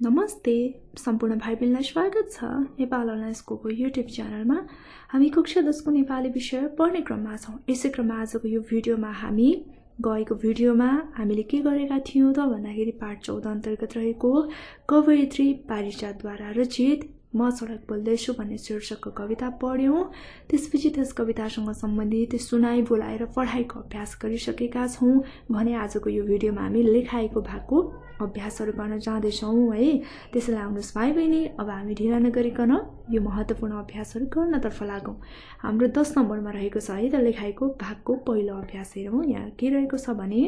नमस्ते सम्पूर्ण भाइ बहिनीलाई स्वागत छ नेपाल N.O.S को युट्युब च्यानलमा। हामी कक्षा 10 को नेपाली विषय पढ्ने क्रममा छौं। यसै क्रममा आजको यो भिडियोमा हामी गएको भिडियोमा हामीले के गरेका थियौं त भन्दाखेरि पाठ 14 अन्तर्गत रहेको 𝘄𝗶𝗹𝗹 पारिजातद्वारा रचित म सडक बोल्दैछु भन्ने शीर्षकको कविता पढ्यौं। त्यसपछि त्यस कवितासँग सम्बन्धित सुनाई बोलाइ र पढाइको अभ्यास गरिसकेका छौं भने आजको यो भिडियोमा हामी लेखाइको भागको अभ्यासहरु गर्न जाँदै छौं है। त्यसैले आउनुस् भाइ बहिनी, अब हामी ढिला नगरिकन यो महत्त्वपूर्ण अभ्यासहरु गर्नतर्फ लागौं। हाम्रो 10 नम्बरमा रहेको छ है त लेखाइको भागको पहिलो अभ्यास हेरौं। यहाँ के रहेको छ भने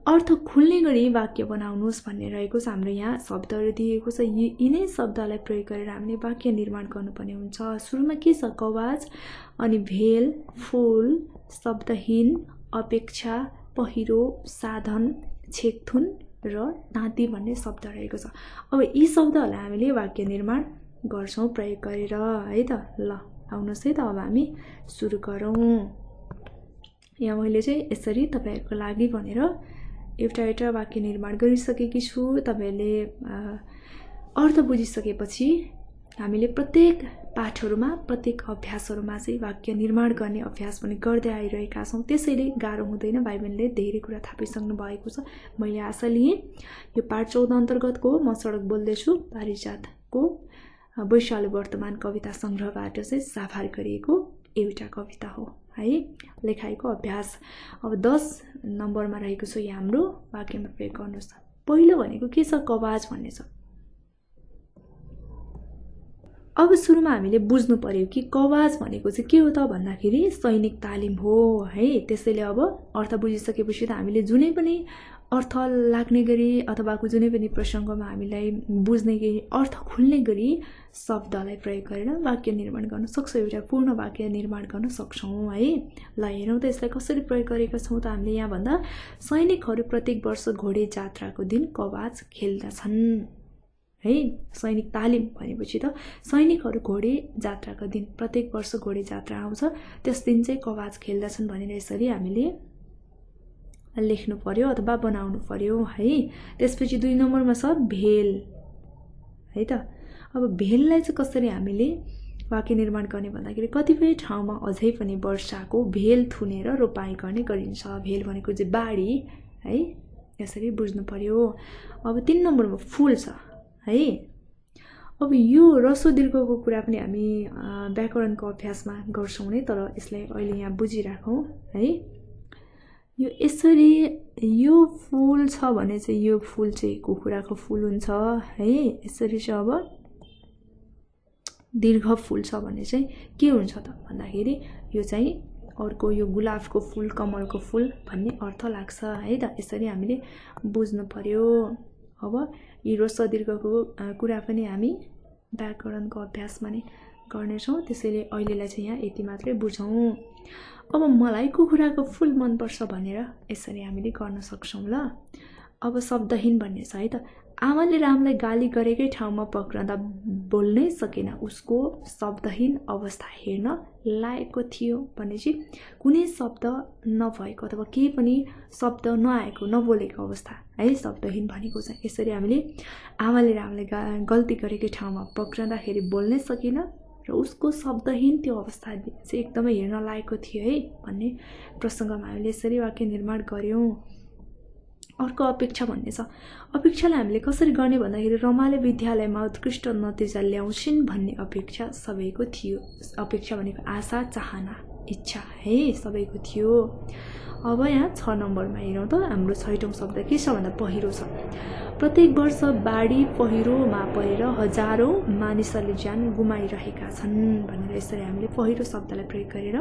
अर्थ खुल्ने गरी वाक्य बनाउनुस् भन्ने रहेको छ। हाम्रो यहाँ शब्दहरु दिएको छ। यिनै शब्दलाई प्रयोग गरेर हामीले वाक्य निर्माण गर्नुपर्ने हुन्छ। सुरुमा के छ? कवाज, अनि भेल, फूल, शब्दहीन, अपेक्षा, पहिरो, साधन, छेकथुन र ताती भन्ने शब्द रहेको छ। अब यी शब्दहरुलाई हामीले वाक्य निर्माण गर्छौं प्रयोग गरेर है त। ल आउनुस् है त अब हामी सुरु गरौं। यहाँ मैले चाहिँ यसरी तपाईहरुको लागि भनेर एउटा वाक्य निर्माण गरिसकेकी छु। तपाईहरुले अर्थ बुझिसकेपछि हामीले प्रत्येक पाठहरुमा प्रत्येक अभ्यासहरुमा चाहिँ वाक्य निर्माण गर्ने अभ्यास पनि गर्दै आइरहेका छौं। त्यसैले गाह्रो हुँदैन। भाइ बहिनीले धेरै कुरा थाहा पाइसक्नु भएको छ। मैले आशा लिएँ यो पाठ 14 अन्तर्गतको म सडक बोल्दैछु पारिजातको वैशाली वर्तमान कविता संग्रहबाट चाहिँ साभार गरिएको एउटा कविता हो है। लेखाइको अभ्यास अब 10 नम्बरमा रहेको छ। यहाँ हाम्रो वाक्यमा प्रयोग गर्नुस्। पहिलो भनेको के छ? कवाज भन्ने छ। अब सुरुमा हामीले बुझ्नु पर्यो कि कवाज भनेको चाहिँ के हो त भन्दाखेरि सैनिक तालिम हो है। त्यसैले अब अर्थ बुझिसकेपछि त हामीले जुनै पनि अर्थ लाग्ने गरी अथवा जुनै पनि प्रसंगमा हामीलाई बुझ्ने गरी अर्थ खुल्ने गरी शब्दलाई प्रयोग गरेर वाक्य निर्माण गर्न सक्छौं। एउटा पूर्ण वाक्य निर्माण गर्न सक्छौं है। ल हेरौं त यसलाई कसरी प्रयोग गरेका छौं त। हामीले यहाँ भन्दा सैनिकहरु प्रत्येक वर्ष घोडे जात्राको दिन कवाज खेल्दछन् है। सैनिक तालिम भनेपछि त सैनिकहरु घोडे जात्राको दिन प्रत्येक वर्ष घोडे जात्रा आउँछ त्यस दिन चाहिँ कवाज खेल्दछन् भनेर यसरी हामीले लेख्नु पर्यो अथवा बनाउनु पर्यो है। त्यसपछि 2 नम्बरमा छ भेल है त। अब भेललाई चाहिँ कसरी हामीले वाक्य निर्माण गर्ने भन्दाखेरि कतिपय ठाउँमा अझै पनि वर्षाको भेल थुनेर रोपाई गर्ने गरिन्छ। भेल भनेको चाहिँ बाडी है। यसरी बुझ्नु पर्यो। अब 3 नम्बरमा फूल छ है। अब यो ह्रस्व दीर्घको कुरा पनि हामी व्याकरणको अभ्यासमा गर्छौं नै, तर यसलाई अहिले यहाँ बुझिराखौं है। यो यसरी यो फूल छ भने चाहिँ यो फूल चाहिँ कुखुराको फूल हुन्छ है। यसरी चाहिँ अब दीर्घ फूल छ भने चाहिँ के हुन्छ त भन्दाखेरि यो चाहिँ अर्को यो गुलाबको फूल, कमलको फूल भन्ने अर्थ लाग्छ है त। यसरी हामीले बुझ्नु पर्यो। अब यी ह्रस्व दीर्घको कुरा पनि हामी व्याकरणको अभ्यासमा नै गर्नेछौं। त्यसैले अहिलेलाई चाहिँ यहाँ यति मात्रै बुझौं। अब मलाई कुखुराको फूल मन पर्छ भनेर यसरी हामीले गर्न सक्छौं। ल अब शब्दहीन भन्ने छ है त। आमाले रामलाई गाली गरेकै ठाउँमा पक्रँदा बोल्नै सकेन, उसको शब्दहीन अवस्था हेर्न लायकको थियो भनेपछि कुनै शब्द नभएको अथवा केही पनि शब्द नआएको नबोलेको अवस्था है शब्दहीन भनेको छ। यसरी हामीले आमाले रामलाई गल्ती गरेकै ठाउँमा पक्रँदाखेरि बोल्नै सकेन र उसको शब्दहीन त्यो अवस्था चाहिँ एकदमै हेर्न लायकको थियो है भन्ने प्रसंगमा हामीले यसरी वाक्य निर्माण गर्यौं। अर्को अपेक्षा भन्ने छ। अपेक्षालाई हामीले कसरी गर्ने भन्दाखेरि रमाले विद्यालयमा उत्कृष्ट नतिजा ल्याउँछिन् भन्ने अपेक्षा सबैको थियो। अपेक्षा भनेको आशा, चाहना, इच्छा है सबैको थियो। अब यहाँ 6 नम्बरमा हेरौं त। हाम्रो 6औं शब्द के छ भन्दा पहिरो छ। प्रत्येक वर्ष बाढी पहिरोमा परेर हजारौं मानिसहरूले ज्यान गुमाइरहेका छन् भनेर यसरी हामीले पहिरो शब्दलाई प्रयोग गरेर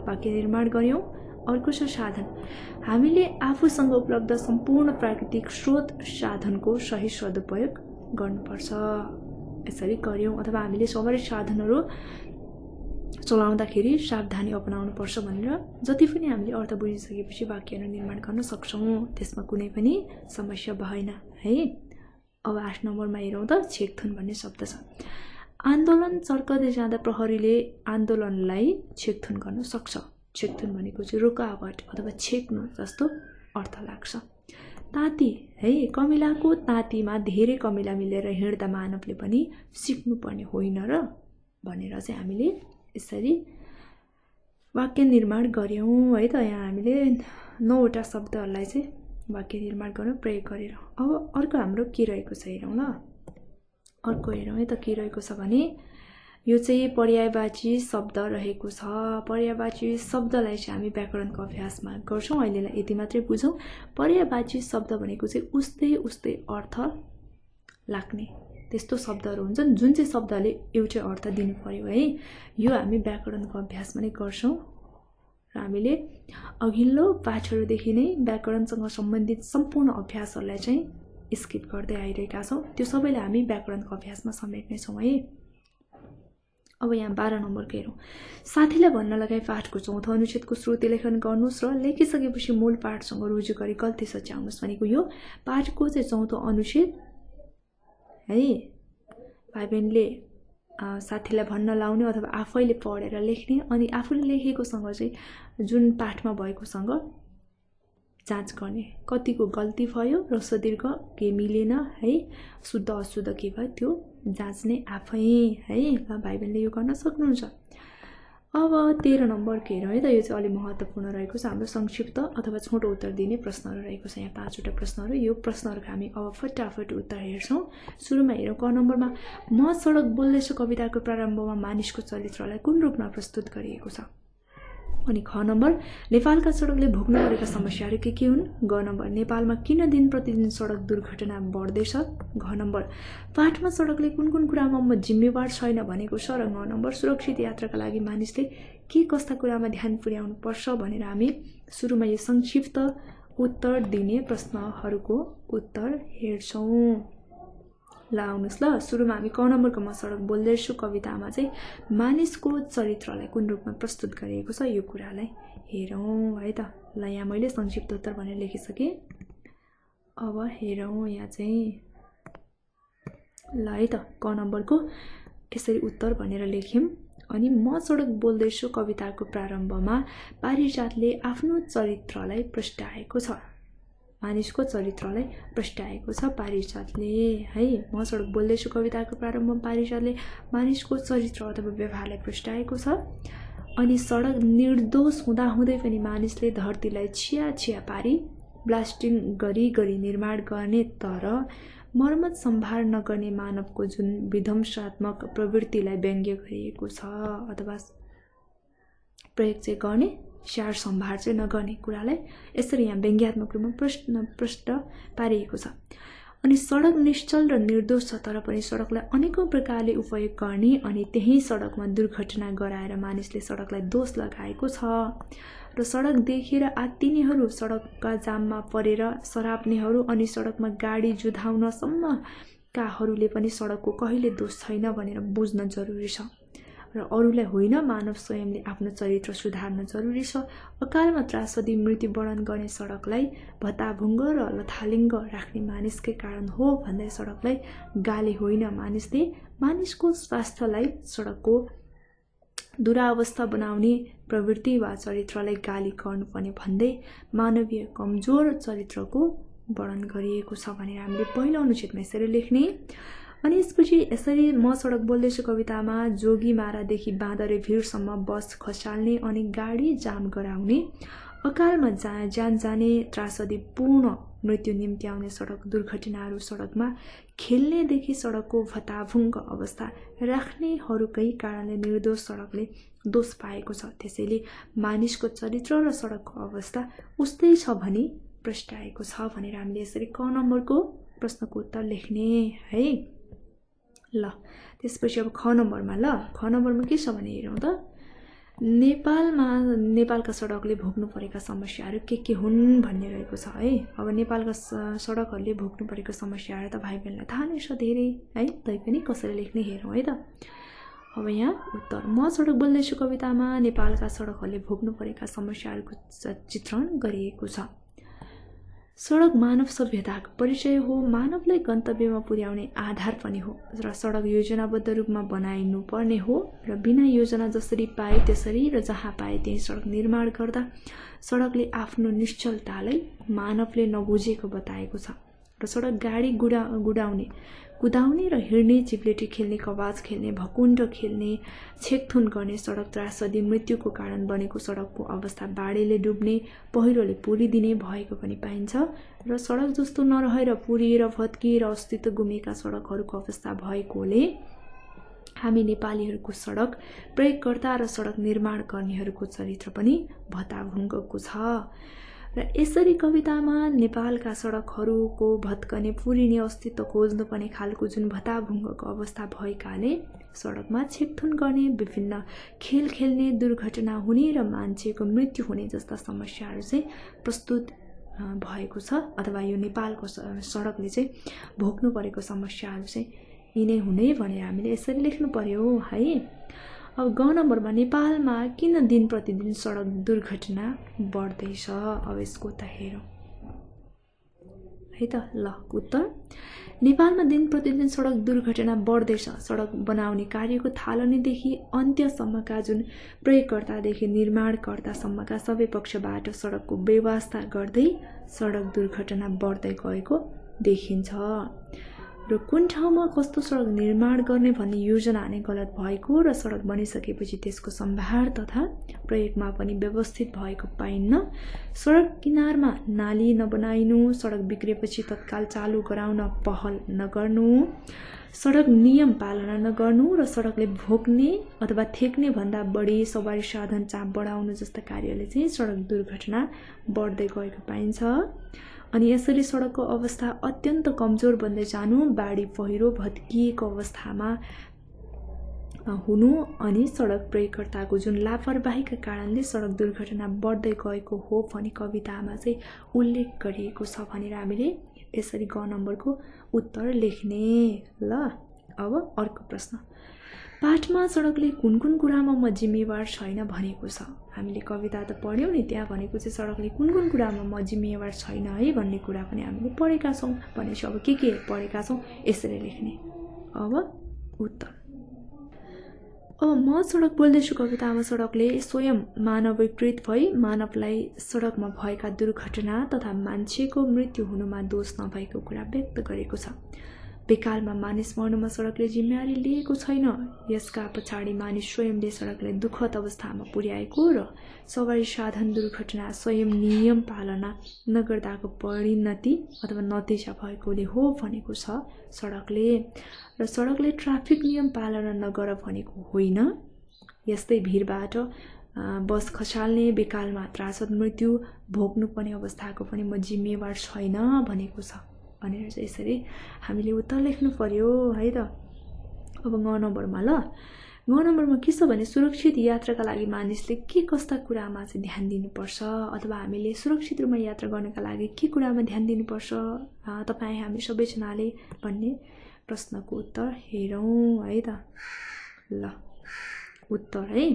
वाक्य निर्माण गर्यौं। अर्को छ साधन। हामीले आफूसँग उपलब्ध सम्पूर्ण प्राकृतिक स्रोत साधनको सही सदुपयोग गर्नुपर्छ। यसरी गर्यौं। अथवा हामीले सबै साधनहरू चलाउँदाखेरि सावधानी अपनाउनु पर्छ भनेर जति पनि हामीले अर्थ बुझिसकेपछि वाक्यहरू निर्माण गर्न सक्छौं। त्यसमा कुनै पनि समस्या भएन है। अब 8 नम्बरमा हेरौं त। छेकथुन भन्ने शब्द छ। आन्दोलन चर्कदै जाँदा प्रहरीले आन्दोलनलाई छेकथुन गर्न सक्छ। छेकथुन भनेको चाहिँ रुकावट अथवा छेक्नु जस्तो अर्थ लाग्छ। ताती है कमिलाको तातीमा धेरै कमिला मिलेर हिँड्दा मानवले पनि सिक्नुपर्ने होइन र भनेर चाहिँ हामीले यसरी वाक्य निर्माण गर्यौं है त। यहाँ हामीले 9 वटा शब्दहरूलाई चाहिँ वाक्य निर्माण गर्न प्रयोग गरेर अब अर्को हाम्रो के रहेको छ हेरौँ ल। अर्को हेरौँ है त के रहेको छ भने यो चाहिँ पर्यायवाची शब्द रहेको छ। पर्यायवाची शब्दलाई चाहिँ हामी व्याकरणको अभ्यासमा गर्छौं। अहिलेलाई यति मात्रै बुझौं। पर्यायवाची शब्द भनेको चाहिँ उस्तै अर्थ लाग्ने त्यस्तो शब्दहरू हुन्छन् जुन चाहिँ शब्दले एउटै अर्थ दिनु पर्यो है। यो हामी व्याकरणको अभ्यासमा नै गर्छौं र हामीले अघिल्लो पाठहरुदेखि नै व्याकरणसँग सम्बन्धित सम्पूर्ण अभ्यासहरूलाई चाहिँ स्किप गर्दै आइरहेका छौं। त्यो सबैलाई हामी व्याकरणको अभ्यासमा समेट्ने छौं है। अब यहाँ 12 नम्बरको हेरौं। साथीलाई भन्न लगाई पाठको चौथो अनुच्छेदको श्रुति लेखन गर्नुस् र लेखिसकेपछि मूल पाठसँग रुजु गरी गल्ती सच्याउनुस् भनेको यो पाठको चाहिँ चौथो अनुच्छेद है। भाइ बहिनीले साथीलाई भन्न लाउने अथवा आफैले पढेर लेख्ने अनि आफूले लेखेकोसँग चाहिँ जुन पाठमा भएकोसँग जाँच गर्ने कतिको गल्ती भयो र सदीर्घ के मिलेन है शुद्ध अशुद्ध के भयो त्यो जाँच्ने आफै है। ल भाइ बहिनीले यो गर्न सक्नुहुन्छ। अब 13 नम्बरको हेरौँ है त। यो चाहिँ अलि महत्त्वपूर्ण रहेको छ। हाम्रो संक्षिप्त अथवा छोटो उत्तर दिने प्रश्नहरू रहेको छ। यहाँ 5 वटा प्रश्नहरू। यो प्रश्नहरूको हामी अब फटाफट उत्तर हेर्छौं। सुरुमा हेरौँ क नम्बरमा म सडक बोल्दैछु कविताको प्रारम्भमा मानिसको चरित्रलाई कुन रूपमा प्रस्तुत गरिएको छ। अनि ख नम्बर नेपालका सडकले भोग्नु परेका समस्याहरू के हुन्। ग नम्बर नेपालमा किन दिन प्रतिदिन सडक दुर्घटना बढ्दैछ। घ नम्बर पाठमा सडकले कुन कुरामा जिम्मेवार छैन भनेको छ। र ङ नम्बर सुरक्षित यात्राका लागि मानिसले के कस्ता कुरामा ध्यान पुर्याउनु पर्छ भनेर हामी सुरुमा यो संक्षिप्त उत्तर दिने प्रश्नहरूको उत्तर हेर्छौं। ल आउनुस् ल। सुरुमा हामी क नम्बरको म सडक बोल्दैछु कवितामा चाहिँ मानिसको चरित्रलाई कुन रूपमा प्रस्तुत गरिएको छ यो कुरालाई हेरौं है त। ल यहाँ मैले संक्षिप्त उत्तर भनेर लेखिसके। अब हेरौं यहाँ चाहिँ ल है त क नम्बरको यसरी उत्तर भनेर लेख्यौं। अनि म सडक बोल्दैछु कविताको प्रारम्भमा पारिजातले आफ्नो चरित्रलाई प्रस्ताएको छ। मानिसको चरित्रलाई प्रस्ताएको छ पारिजातले है। म सडक बोल्दैछु कविताको प्रारम्भमा पारिजातले मानिसको चरित्र अथवा व्यवहारलाई प्रस्ताएको छ। अनि सडक निर्दोष हुँदाहुँदै पनि मानिसले धरतीलाई छिया पारी ब्लास्टिङ गरी निर्माण गर्ने तर मर्मत सम्भार नगर्ने मानवको जुन विध्वंसात्मक प्रवृत्तिलाई व्यङ्ग्य गरिएको छ अथवा प्रयोग चाहिँ गर्ने स्याहार सम्भार चाहिँ नगर्ने कुरालाई यसरी यहाँ व्यङ्ग्यात्मक रूपमा प्रष्ट पारिएको छ। अनि सडक निश्चल र निर्दोष छ तर पनि सडकलाई अनेकौं प्रकारले उपयोग गर्ने अनि त्यही सडकमा दुर्घटना गराएर मानिसले सडकलाई दोष लगाएको छ। र सडक देखेर आत्तिनेहरू सडकका जाममा परेर सराप्नेहरू अनि सडकमा गाडी जुधाउन सम्मकाहरूले पनि सडकको कहिले दोष छैन भनेर बुझ्न जरुरी छ। र अरूलाई होइन मानव स्वयंले आफ्नो चरित्र सुधार्न जरुरी छ। अकालमा त्रासदी मृत्युवरण गर्ने सडकलाई भत्ताभुङ्ग र लथालिङ्ग राख्ने मानिसकै कारण हो भन्दै सडकलाई गाली होइन मानिसले मानिसको स्वास्थ्यलाई सडकको दुरावस्था बनाउने प्रवृत्ति वा चरित्रलाई गाली गर्नुपर्ने भन्दै मानवीय कमजोर चरित्रको वर्णन गरिएको छ भनेर हामीले पहिलो अनुच्छेदमा यसरी लेख्ने। अनि यसपछि यसरी म सडक बोल्दैछु कवितामा जोगी मारादेखि बाँदरे भिरसम्म बस खसाल्ने अनि गाडी जाम गराउने अकालमा ज्यान जाने त्रासदीपूर्ण मृत्यु निम्ति आउने सडक दुर्घटनाहरू सडकमा खेल्नेदेखि सडकको भत्ताभुङ्ग अवस्था राख्नेहरूकै कारणले निर्दोष सडकले दोष पाएको छ। त्यसैले मानिसको चरित्र र सडकको अवस्था उस्तै छ भनी प्रस्ताएको छ भनेर हामीले यसरी क नम्बरको प्रश्नको उत्तर लेख्ने है। ल त्यसपछि अब ख नम्बरमा ख नम्बरमा के छ भने हेरौँ त। नेपालका सडकले भोग्नु परेका समस्याहरू के हुन् भन्ने रहेको छ है। अब नेपालका सडकहरूले भोग्नु परेको समस्याहरू त भाइ बहिनीलाई थाहा नै छ धेरै है। तैपनि कसरी लेख्ने हेरौँ है त। अब यहाँ उत्तर म सडक बोल्दैछु कवितामा नेपालका सडकहरूले भोग्नु परेका समस्याहरूको चित्रण गरिएको छ। सडक मानव सभ्यताको परिचय हो, मानवलाई गन्तव्यमा पुर्याउने आधार पनि हो र सडक योजनाबद्ध रूपमा बनाइनु पर्ने हो र बिना योजना जसरी पाए त्यसरी र जहाँ पाए त्यही सडक निर्माण गर्दा सडकले आफ्नो निश्चलतालाई मानवले नबुझेको बताएको छ र सडक गाडी गुडाउने कुदाउने र हिँड्ने, चिप्लेटी खेल्ने, कबाज खेल्ने, भकुण्ड खेल्ने, छेकथुन गर्ने, सडक त्रासदी मृत्युको कारण बनेको सडकको अवस्था बाढीले डुब्ने, पहिरोले पुरिदिने भएको पनि पाइन्छ र सडक जस्तो नरहेर पुरिएर भत्किएर अस्तित्व गुमेका सडकहरूको अवस्था भएकोले हामी नेपालीहरूको सडक प्रयोगकर्ता र सडक निर्माण गर्नेहरूको चरित्र पनि भताभुङ्गको छ र यसरी कवितामा नेपालका सडकहरूको भत्कने, पुरिने, अस्तित्व खोज्नु पर्ने खालको जुन भताभुङ्गको अवस्था भएकाले सडकमा छेकथुन गर्ने, विभिन्न खेल खेल्ने, दुर्घटना हुने र मान्छेको मृत्यु हुने जस्ता समस्याहरू चाहिँ प्रस्तुत भएको छ अथवा यो नेपालको सडकले चाहिँ भोग्नु परेको समस्याहरू चाहिँ यिनै हुने भनेर हामीले यसरी लेख्नु पर्यो है। अब ग नम्बरमा नेपालमा किन दिन प्रतिदिन सडक दुर्घटना बढ्दैछ? अब यसको त हेरौँ है त। ल उत्तर, नेपालमा दिन प्रतिदिन सडक दुर्घटना बढ्दैछ। सडक बनाउने कार्यको थालनीदेखि अन्त्यसम्मका जुन प्रयोगकर्तादेखि निर्माणकर्तासम्मका सबै पक्षबाट सडकको व्यवस्था गर्दै सडक दुर्घटना बढ्दै गएको देखिन्छ र कुन ठाउँमा कस्तो सडक निर्माण गर्ने भन्ने योजना नै गलत भएको र सडक बनिसकेपछि त्यसको सम्भार तथा प्रयोगमा पनि व्यवस्थित भएको पाइन्न। सडक किनारमा नाली नबनाइनु, सडक बिग्रेपछि तत्काल चालु गराउन पहल नगर्नु, सडक नियम पालना नगर्नु र सडकले भोग्ने अथवा थेक्ने भन्दा बढी सवारी साधन चाप बढाउनु जस्ता कार्यले चाहिँ सडक दुर्घटना बढ्दै गएको पाइन्छ। अनि यसरी सडकको अवस्था अत्यन्त कमजोर बन्दै जानु, बाढी पहिरो भत्किएको अवस्थामा हुनु अनि सडक प्रयोगकर्ताको जुन लापरवाहीका कारणले सडक दुर्घटना बढ्दै गएको हो भनी कवितामा चाहिँ उल्लेख गरिएको छ भनेर हामीले यसरी ग नम्बरको उत्तर लेख्ने। ल अब अर्को प्रश्न, पाठमा सडकले कुन कुन कुरामा म जिम्मेवार छैन भनेको छ? हामीले कविता त पढ्यौँ नि, त्यहाँ भनेको चाहिँ सडकले कुन कुन कुरामा म जिम्मेवार छैन है भन्ने कुरा पनि हामीले पढेका छौँ भनेपछि अब के पढेका छौँ यसरी लेख्ने। अब उत्तर, अब म सडक बोल्दैछु कवितामा सडकले स्वयं मानवीकृत भई मानवलाई सडकमा भएका दुर्घटना तथा मान्छेको मृत्यु हुनुमा दोष नभएको कुरा व्यक्त गरेको छ। बेकालमा मानिस मर्नुमा सडकले जिम्मेवारी लिएको छैन। यसका पछाडि मानिस स्वयंले सडकलाई दुःखद अवस्थामा पुर्याएको र सवारी साधन दुर्घटना स्वयं नियम पालना नगर्दाको परिणति अथवा नतिजा भएकोले हो भनेको छ सडकले। र सडकले ट्राफिक नियम पालना नगर भनेको होइन। यस्तै भिडबाट बस खसाल्ने, बेकालमा त्रासद मृत्यु भोग्नुपर्ने अवस्थाको पनि म जिम्मेवार छैन भनेको छ भनेर चाहिँ यसरी हामीले उत्तर लेख्नु पर्यो है त। अब ग नम्बरमा, ल ग नम्बरमा के छ भने सुरक्षित यात्राका लागि मानिसले के कस्ता कुरामा चाहिँ ध्यान दिनुपर्छ अथवा हामीले सुरक्षित रूपमा यात्रा गर्नका लागि के कुरामा ध्यान दिनुपर्छ तपाईँ हामी सबैजनाले भन्ने प्रश्नको उत्तर हेरौँ है त। ल उत्तर है,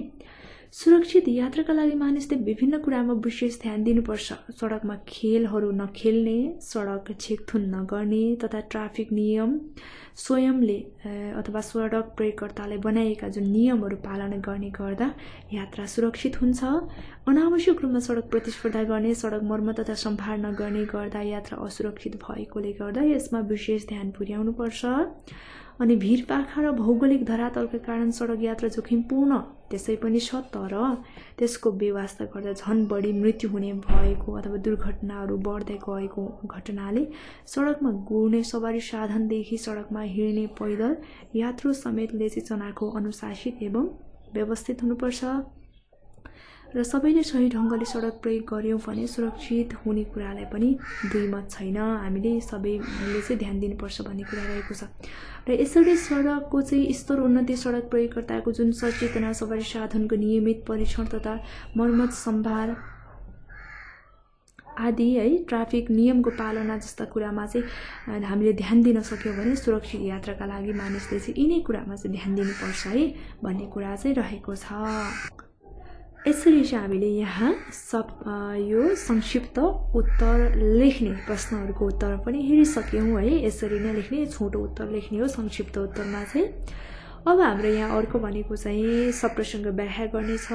सुरक्षित यात्राका लागि मानिसले विभिन्न कुरामा विशेष ध्यान दिनुपर्छ। सडकमा खेलहरू नखेल्ने, सडक छेकथुन नगर्ने तथा ट्राफिक नियम स्वयंले अथवा सडक प्रयोगकर्ताले बनाएका जुन नियमहरू पालना गर्ने गर्दा यात्रा सुरक्षित हुन्छ। अनावश्यक रूपमा सडक प्रतिस्पर्धा गर्ने, सडक मर्मत तथा सम्भार नगर्ने गर्दा यात्रा असुरक्षित भएकोले गर्दा यसमा विशेष ध्यान पुर्याउनुपर्छ। अनि भिडपाखा र भौगोलिक धरातलका कारण सडक यात्रा जोखिमपूर्ण त्यसै पनि छ, तर त्यसको व्यवस्था गर्दा झन् बढी मृत्यु हुने भएको अथवा दुर्घटनाहरू बढ्दै गएको घटनाले सडकमा गुड्ने सवारी साधनदेखि सडकमा हिँड्ने पैदल यात्रु समेतले चाहिँ चनाखो अनुशासित एवं व्यवस्थित हुनुपर्छ। र सबैले सही ढङ्गले सडक प्रयोग गर्यौँ भने सुरक्षित हुने कुरालाई पनि दुई मत छैन। हामीले सबैले चाहिँ ध्यान दिनुपर्छ भन्ने कुरा रहेको छ। र यसरी सडकको चाहिँ स्तर उन्नति, सडक प्रयोगकर्ताको जुन सचेतना, सवारी साधनको नियमित परीक्षण तथा मर्मत सम्भार आदि है ट्राफिक नियमको पालना जस्ता कुरामा चाहिँ हामीले ध्यान दिन सक्यौँ भने सुरक्षित यात्राका लागि मानिसले चाहिँ यिनै कुरामा चाहिँ ध्यान दिनुपर्छ है भन्ने कुरा चाहिँ रहेको छ यसरी चाहिँ हामीले यहाँ यो संक्षिप्त उत्तर लेख्ने प्रश्नहरुको उत्तर पनि हेरिसक्यौं है। यसरी नै लेख्ने, छोटो उत्तर लेख्ने हो संक्षिप्त उत्तरमा चाहिँ। अब हाम्रो यहाँ अर्को भनेको चाहिँ शब्दसँग व्याख्या गर्ने छ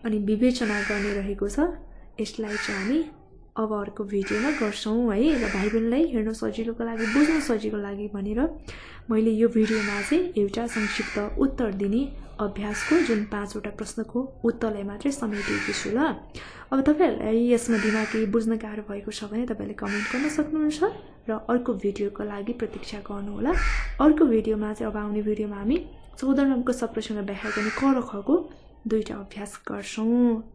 अनि विवेचना गर्ने रहेको छ। यसलाई चाहिँ हामी अब अर्को भिडियोमा गर्छौं है। र भाइ बहिनीलाई हेर्न सजिलोको लागि, बुझ्न सजिलोको लागि भनेर मैले यो भिडियोमा चाहिँ एउटा संक्षिप्त उत्तर दिने अभ्यासको जुन 5 वटा प्रश्नको उत्तरलाई मात्रै समेटेको छु ल। अब तपाईहरुलाई यसमा दिमागले बुझ्न गाह्रो भएको छ भने तपाईले कमेन्ट गर्न सक्नुहुन्छ र अर्को भिडियोको लागि प्रतीक्षा गर्नु होला। अर्को भिडियोमा चाहिँ अब आउने भिडियोमा हामी 14 नम्बरको शब्दसँग व्याख्या गर्ने क र ख को 2टा अभ्यास गर्छौं।